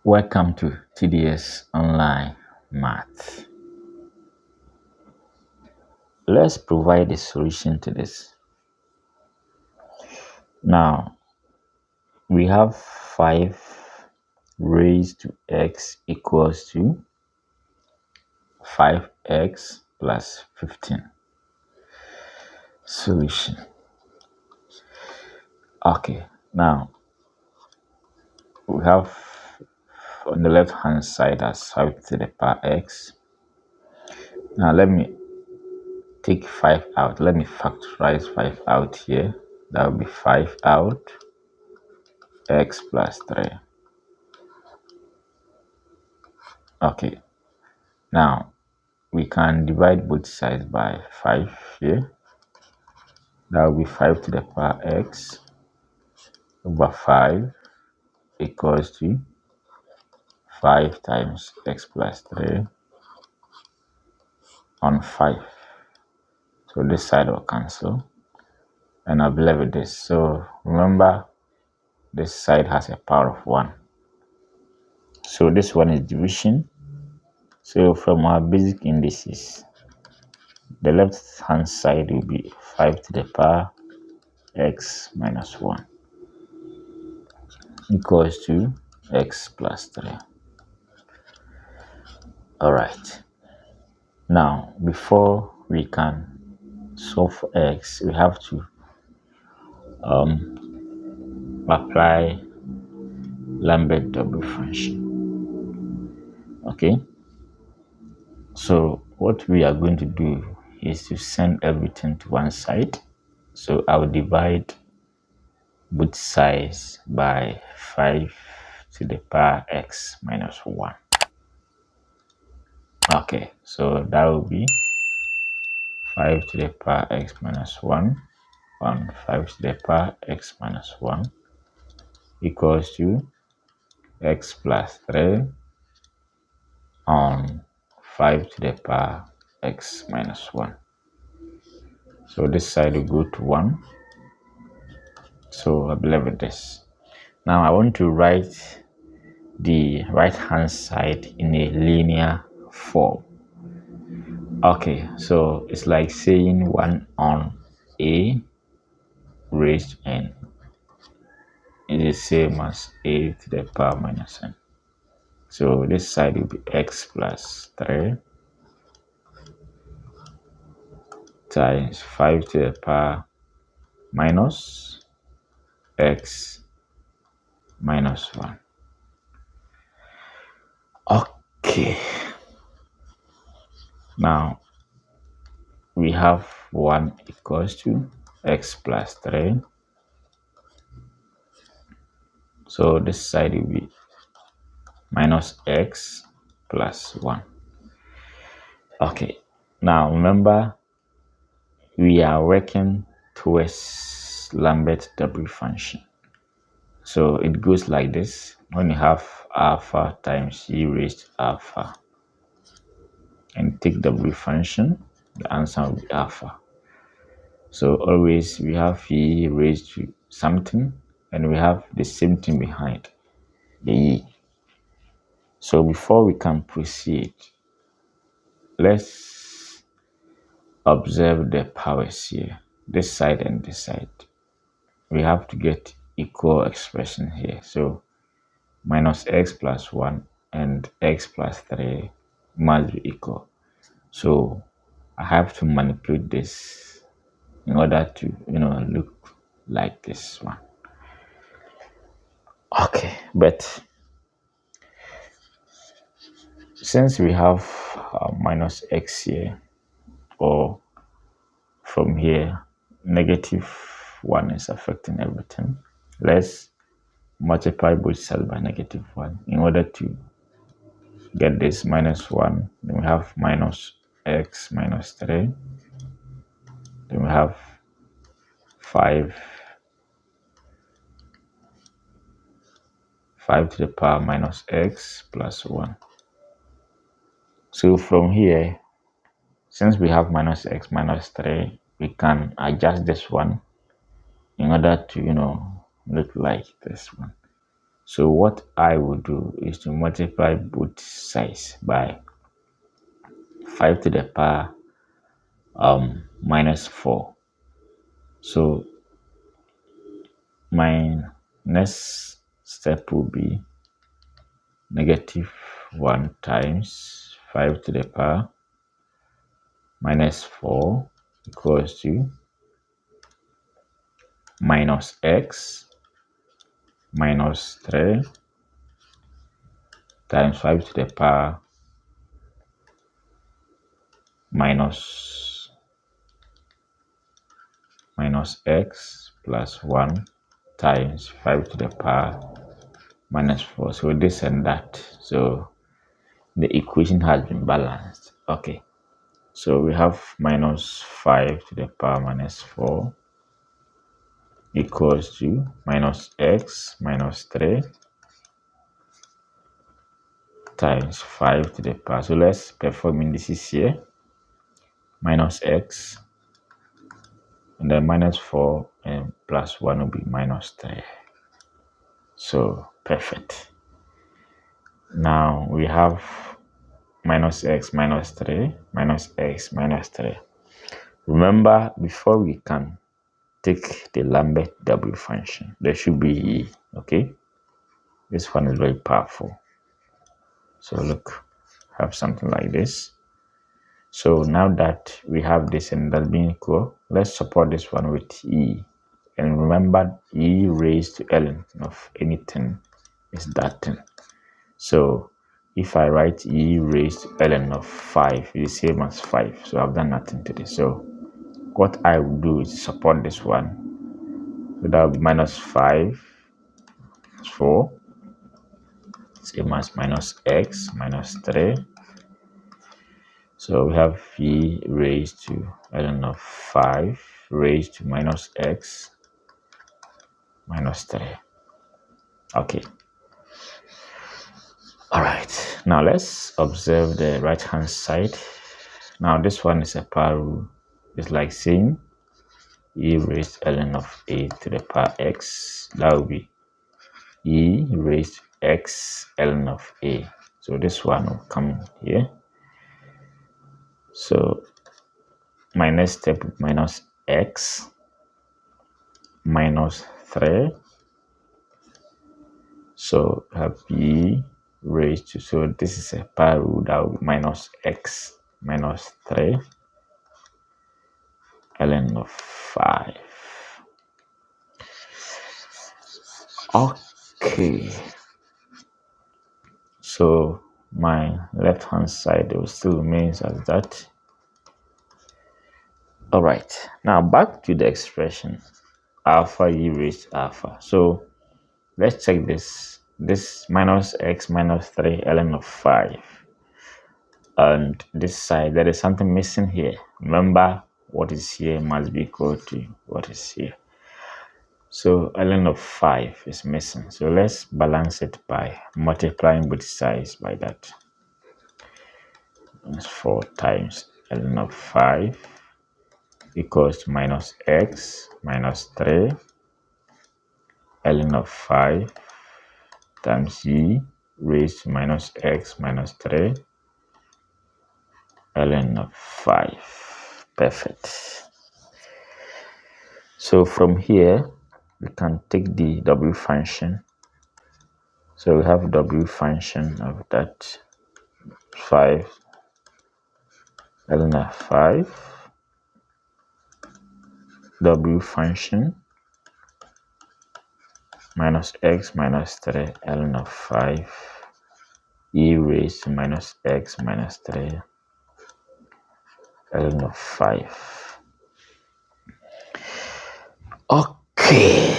Welcome to TDS Online Math. Let's provide a solution to this. Now, we have 5 raised to x equals to 5x plus 15. Solution. Okay, now we have on the left hand side as 5 to the power x. Now let me take 5 out. Let me factorize 5 out here. That will be 5 out x plus 3. Okay, now we can divide both sides by 5 here. That will be 5 to the power x over 5 equals to 5 times x plus 3 on 5. So this side will cancel and I'll be left with this. So remember, this side has a power of 1. So this one is division. So from our basic indices, the left hand side will be 5 to the power x minus 1 equals to x plus 3. All right. Now, before we can solve for x, we have to apply Lambert double function. Okay. So what we are going to do is to send everything to one side. So I will divide both sides by 5 to the power x minus 1. Okay, so that will be 5 to the power x minus 1 on 5 to the power x minus 1 equals to x plus 3 on 5 to the power x minus 1. So this side will go to 1. So I believe with this. Now I want to write the right hand side in a linear form. Okay, so it's like saying 1 on a raised to n is the same as a to the power minus n. So this side will be x plus 3 times 5 to the power minus x minus 1. Okay. Now we have 1 equals to x plus 3. So this side will be minus x plus 1. Okay. Now remember, we are working towards Lambert double function. So it goes like this. When you have alpha times e raised to alpha and take double function, the answer will be alpha. So always we have e raised to something and we have the same thing behind the e. So before we can proceed, let's observe the powers here, this side and this side. We have to get equal expression here. So minus x plus 1 and x plus 3 must be equal. So I have to manipulate this in order to, look like this one. Okay, but since we have minus x here, or from here, negative 1 is affecting everything. Let's multiply both sides by negative 1 in order to get this minus 1. Then we have minus x minus 3. Then we have 5 to the power minus x plus 1. So from here, since we have minus x minus 3, we can adjust this one in order to, look like this one. So what I will do is to multiply both sides by 5 to the power minus 4. So my next step will be -1 times 5 to the power minus 4 equals to minus x minus 3 times 5 to the power minus x plus 1 times 5 to the power minus 4. So this and that. So the equation has been balanced. Okay. So we have minus 5 to the power minus 4 equals to minus x minus 3 times 5 to the power. So let's perform indices here. Minus x and then minus 4 and plus 1 will be minus 3. So perfect. Now we have minus x minus 3 minus x minus 3. Remember, before we can take the Lambert W function, there should be e. Okay, this one is very powerful. So look, have something like this. So now that we have this and that being equal, let's support this one with e. And remember, e raised to ln of anything is that thing. So if I write e raised to ln of 5, it's the same as 5. So I've done nothing to this. So what I will do is support this one. So that will be minus 5, 4, same as minus x minus 3. So we have e raised to ln of 5 raised to minus x minus 3. Okay. All right. Now let's observe the right hand side. Now this one is a power rule. It's like saying e raised to ln of a to the power x. That will be e raised to x ln of a. So this one will come here. So my next step is minus x minus 3. So have e raised to, so this is a power rule, that will be minus x minus 3 ln of 5. Okay. So my left hand side will still remains as that. All right. Now back to the expression alpha e raised to alpha. So let's check this. This minus x minus 3 ln of 5. And this side, there is something missing here. Remember, what is here must be equal to what is here. So ln of 5 is missing. So let's balance it by multiplying both sides by that. That's 4 times ln of 5 equals to minus x minus 3 ln of 5 times e raised to minus x minus 3 ln of 5. Perfect. So from here, we can take the w function. So we have w function of that 5 ln of 5, w function minus x minus 3 ln of 5 e raised to minus x minus 3 ln of 5. Okay.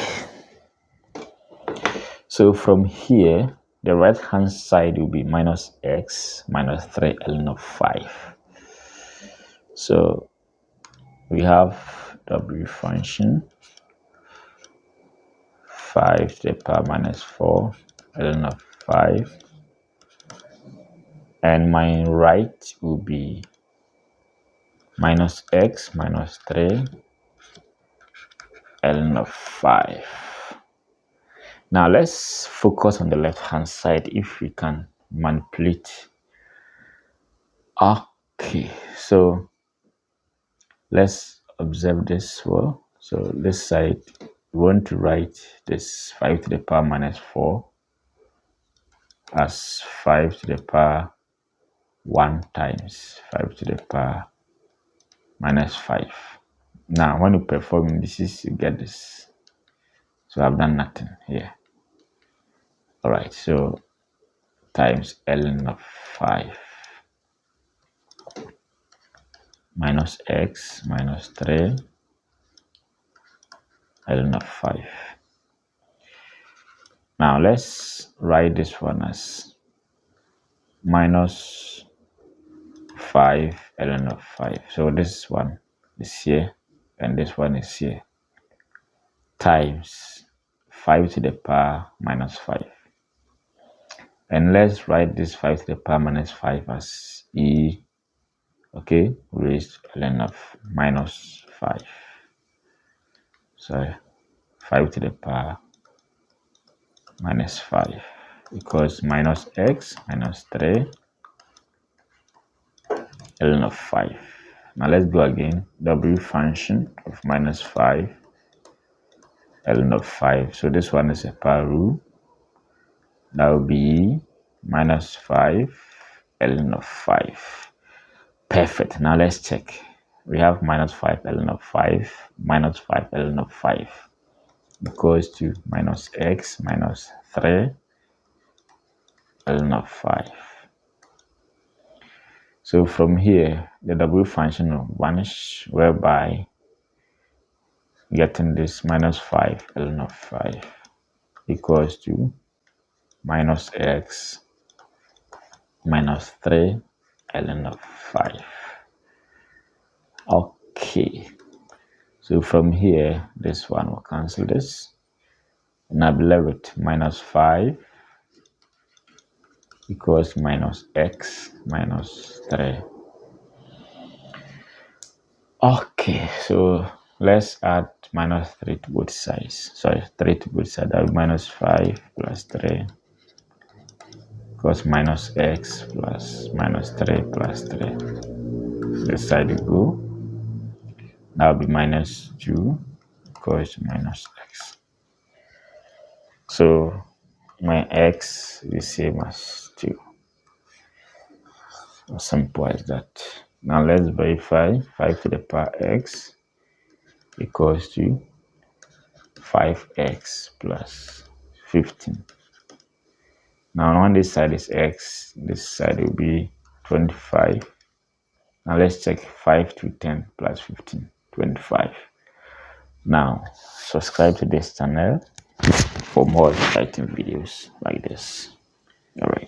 So from here, the right hand side will be minus x minus 3 ln of 5. So we have w function 5 to the power minus 4 ln of 5. And my right will be minus x minus 3 ln of 5. Now let's focus on the left hand side if we can manipulate. Okay, so let's observe this well. So this side, we want to write this 5 to the power minus 4 as 5 to the power 1 times 5 to the power minus 5. Now when you perform this, you get this. So I've done nothing here. All right, so times ln of 5 minus x minus 3 ln of 5. Now let's write this one as minus 5 ln of 5. So this one is here and this one is here, times 5 to the power minus 5. And let's write this 5 to the power minus 5 as e, okay, raised ln of minus 5. So 5 to the power minus 5 equals minus x minus 3 ln of 5. Now let's go again. W function of minus 5 ln of 5. So this one is a power rule. That will be minus 5 ln of 5. Perfect. Now let's check. We have minus 5 ln of 5 minus 5 ln of 5 equals to minus x minus 3 ln of 5. So from here, the W function will vanish, whereby getting this minus 5 ln of 5 equals to minus x minus 3 ln of 5. Okay, so from here, this one will cancel this. And I'll be left with minus 5 equals minus x minus 3. Okay, so let's add minus 3 to both sides. Sorry, 3 to both sides. That will be minus 5 plus 3 equals minus x plus minus 3 plus 3. This side will go. That will be minus 2 equals minus x. So my x is same as 2. As simple as that. Now let's verify 5 to the power x equals to 5x plus 15. Now on this side is x, this side will be 25. Now let's check 5 to 10 plus 15, 25. Now subscribe to this channel for more exciting videos like this. All right.